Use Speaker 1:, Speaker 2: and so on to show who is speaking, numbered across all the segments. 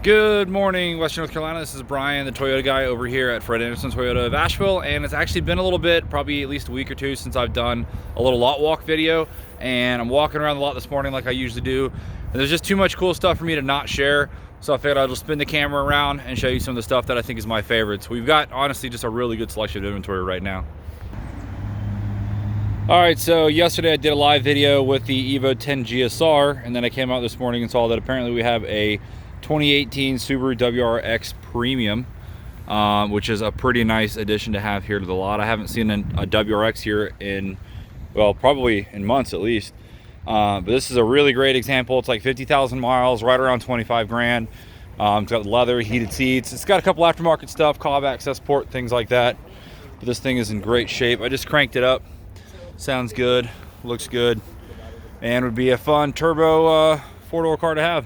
Speaker 1: Good morning, Western North Carolina. This is Brian, the Toyota guy over here at Fred Anderson Toyota of Asheville, and it's actually been a little bit, probably at least a week or two since I've done a little lot walk video, and I'm walking around the lot this morning like I usually do, and there's just too much cool stuff for me to not share, so I figured I'll just spin the camera around and show you some of the stuff that I think is my favorites. We've got, honestly, just a really good selection of inventory right now. All right, so yesterday I did a live video with the Evo 10 GSR, and then I came out this morning and saw that apparently we have a 2018 Subaru WRX Premium, which is a pretty nice addition to have here to the lot. I haven't seen a WRX here in, well, probably in months at least. But this is a really great example. It's like 50,000 miles, right around 25 grand. It's got leather, heated seats. It's got a couple aftermarket stuff, cob access port, things like that. But this thing is in great shape. I just cranked it up. Sounds good, looks good, and would be a fun turbo four-door car to have.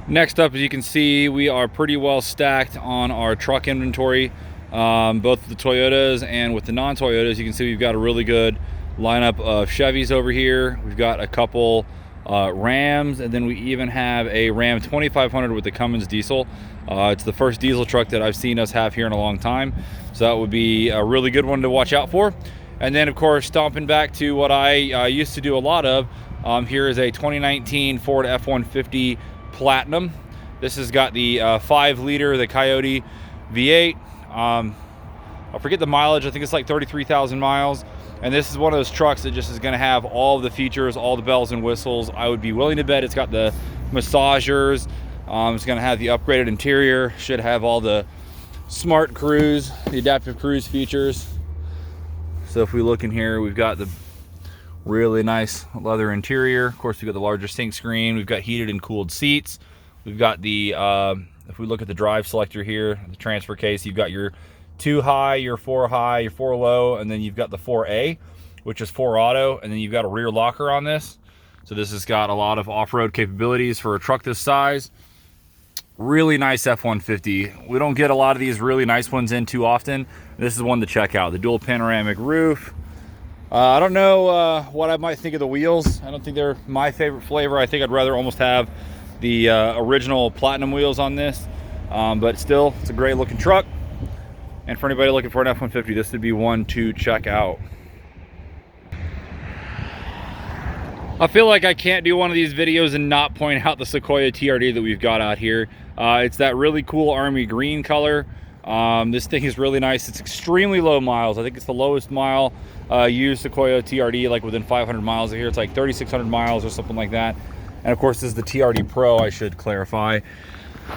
Speaker 1: Next up, as you can see, we are pretty well stacked on our truck inventory, both the Toyotas and with the non-Toyotas. You can see we've got a really good lineup of Chevys over here. We've got a couple Rams, and then we even have a Ram 2500 with the Cummins diesel. It's the first diesel truck that I've seen us have here in a long time, so that would be a really good one to watch out for. And then, of course, stomping back to what I used to do a lot of, here is a 2019 Ford F-150 Platinum. This has got the 5-liter, the Coyote V8. I forget the mileage. I think it's like 33,000 miles. And this is one of those trucks that just is going to have all of the features, all the bells and whistles. I would be willing to bet it's got the massagers. It's going to have the upgraded interior. Should have all the smart cruise, the adaptive cruise features. So if we look in here, we've got the really nice leather interior. Of course, we've got the larger sync screen. We've got heated and cooled seats. We've got the, if we look at the drive selector here, the transfer case, you've got your 2 high, your 4 high, your 4 low, and then you've got the 4A, which is 4 auto, and then you've got a rear locker on this. So this has got a lot of off-road capabilities for a truck this size. Really nice F-150. We don't get a lot of these really nice ones in too often. This is one to check out. The dual panoramic roof. I don't know what I might think of the wheels. I don't think they're my favorite flavor. I think I'd rather almost have the original Platinum wheels on this. But still, it's a great looking truck. And for anybody looking for an F-150, this would be one to check out. I feel like I can't do one of these videos and not point out the Sequoia TRD that we've got out here. It's that really cool army green color. This thing is really nice. It's extremely low miles. I think it's the lowest mile used Sequoia TRD, like within 500 miles of here. It's like 3,600 miles or something like that. And of course, this is the TRD Pro, I should clarify.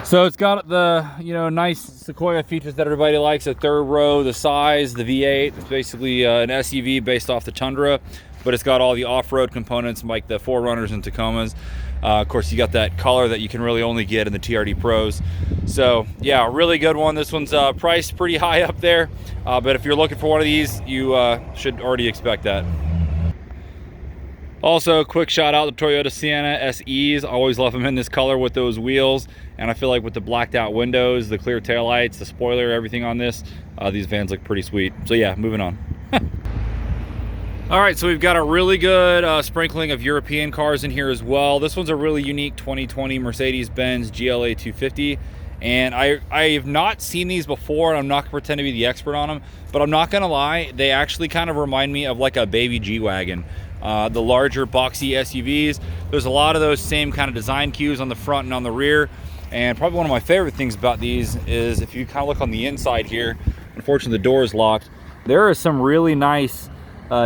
Speaker 1: So it's got the, you know, nice Sequoia features that everybody likes. The third row, the size, the V8. It's basically an SUV based off the Tundra, but it's got all the off-road components like the 4Runners and Tacomas. Of course, you got that color that you can really only get in the TRD Pros. So yeah, really good one. This one's priced pretty high up there, but if you're looking for one of these, you should already expect that. Also, quick shout out to Toyota Sienna SEs. I always love them in this color with those wheels, and I feel like with the blacked out windows, the clear taillights, the spoiler, everything on this, these vans look pretty sweet. So yeah, moving on. All right, so we've got a really good sprinkling of European cars in here as well. This one's a really unique 2020 Mercedes-Benz GLA 250. And I have not seen these before, and I'm not gonna pretend to be the expert on them, but I'm not gonna lie, they actually kind of remind me of like a baby G-Wagon. The larger boxy SUVs. There's a lot of those same kind of design cues on the front and on the rear. And probably one of my favorite things about these is if you kind of look on the inside here, unfortunately the door is locked, there are some really nice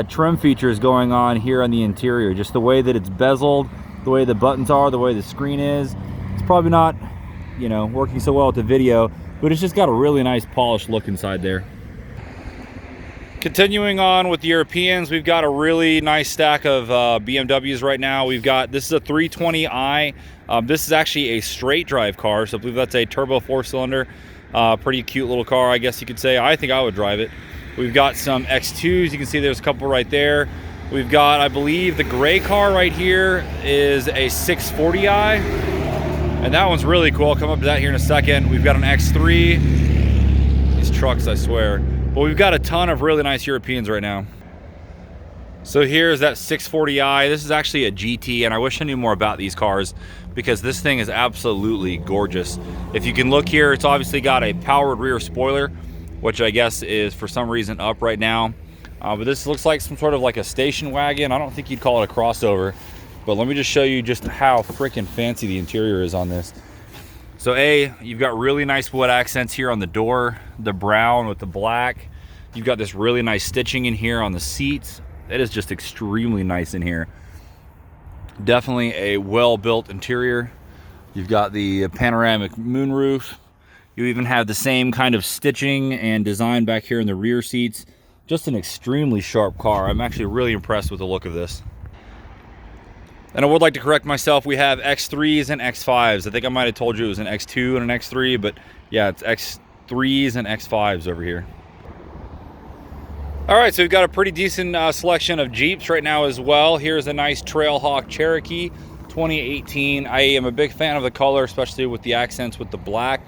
Speaker 1: trim features going on here on the interior. Just the way that it's bezeled, the way the buttons are, the way the screen is. It's probably not, you know, working so well with the video, but it's just got a really nice polished look inside there. Continuing on with the Europeans, we've got a really nice stack of BMWs right now. We've got, this is a 320i. This is actually a straight drive car, so I believe that's a turbo 4-cylinder. Pretty cute little car, I guess you could say. I think I would drive it. We've got some X2s. You can see there's a couple right there. We've got, I believe, the gray car right here is a 640i. And that one's really cool. I'll come up to that here in a second. We've got an X3. These trucks, I swear. But we've got a ton of really nice Europeans right now. So here's that 640i. This is actually a GT, and I wish I knew more about these cars because this thing is absolutely gorgeous. If you can look here, it's obviously got a powered rear spoiler, which I guess is for some reason up right now. But this looks like some sort of like a station wagon. I don't think you'd call it a crossover, but let me just show you just how freaking fancy the interior is on this. So you've got really nice wood accents here on the door, the brown with the black. You've got this really nice stitching in here on the seats. It is just extremely nice in here. Definitely a well-built interior. You've got the panoramic moonroof. You even have the same kind of stitching and design back here in the rear seats. Just an extremely sharp car. I'm actually really impressed with the look of this. And I would like to correct myself. We have X3s and X5s. I think I might have told you it was an X2 and an X3, but yeah, it's X3s and X5s over here. All right, so we've got a pretty decent selection of Jeeps right now as well. Here's a nice Trailhawk Cherokee 2018. I am a big fan of the color, especially with the accents with the black.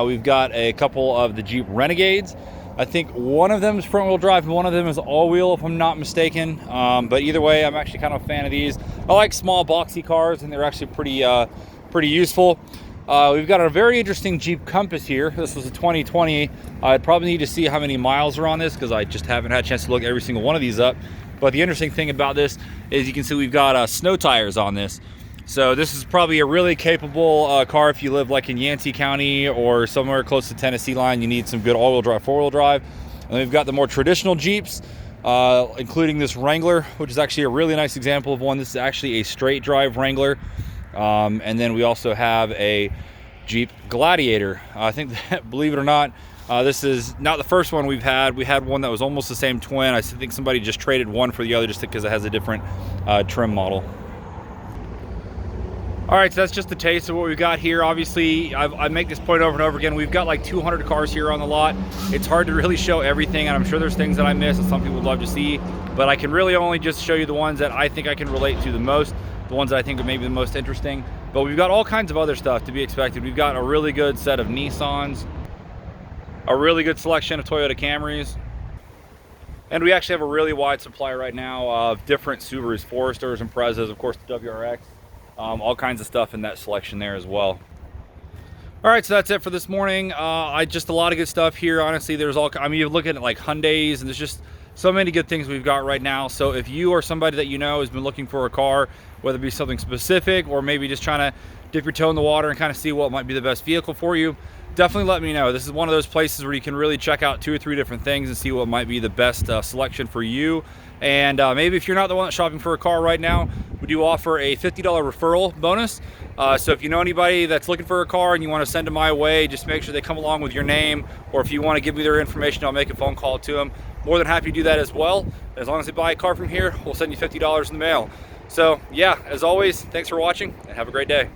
Speaker 1: We've got a couple of the Jeep Renegades. I think one of them is front wheel drive and one of them is all wheel, if I'm not mistaken. But either way, I'm actually kind of a fan of these. I like small boxy cars and they're actually pretty useful. We've got a very interesting Jeep Compass here. This was a 2020. I'd probably need to see how many miles are on this because I just haven't had a chance to look every single one of these up. But the interesting thing about this is you can see we've got snow tires on this. So this is probably a really capable car if you live like in Yancey County or somewhere close to Tennessee line. You need some good all-wheel drive, four-wheel drive. And we've got the more traditional Jeeps, including this Wrangler, which is actually a really nice example of one. This is actually a straight drive Wrangler. And then we also have a Jeep Gladiator. I think that, believe it or not, this is not the first one we've had. We had one that was almost the same twin. I think somebody just traded one for the other just because it has a different trim model. All right, so that's just the taste of what we've got here. Obviously, I make this point over and over again. We've got like 200 cars here on the lot. It's hard to really show everything, and I'm sure there's things that I miss that some people would love to see, but I can really only just show you the ones that I think I can relate to the most, the ones that I think are maybe the most interesting. But we've got all kinds of other stuff to be expected. We've got a really good set of Nissans, a really good selection of Toyota Camrys, and we actually have a really wide supply right now of different Subarus, Foresters, and Imprezas, of course the WRX. All kinds of stuff in that selection there as well. All right, so that's it for this morning. Just a lot of good stuff here. Honestly, there's you're looking at like Hyundais, and there's just so many good things we've got right now. So if you or somebody that you know has been looking for a car, whether it be something specific or maybe just trying to dip your toe in the water and kind of see what might be the best vehicle for you, definitely let me know. This is one of those places where you can really check out 2 or 3 different things and see what might be the best selection for you. And maybe if you're not the one that's shopping for a car right now, we do offer a $50 referral bonus. So if you know anybody that's looking for a car and you want to send them my way, just make sure they come along with your name, or if you want to give me their information, I'll make a phone call to them. More than happy to do that as well. As long as they buy a car from here, we'll send you $50 in the mail. So yeah, as always, thanks for watching and have a great day.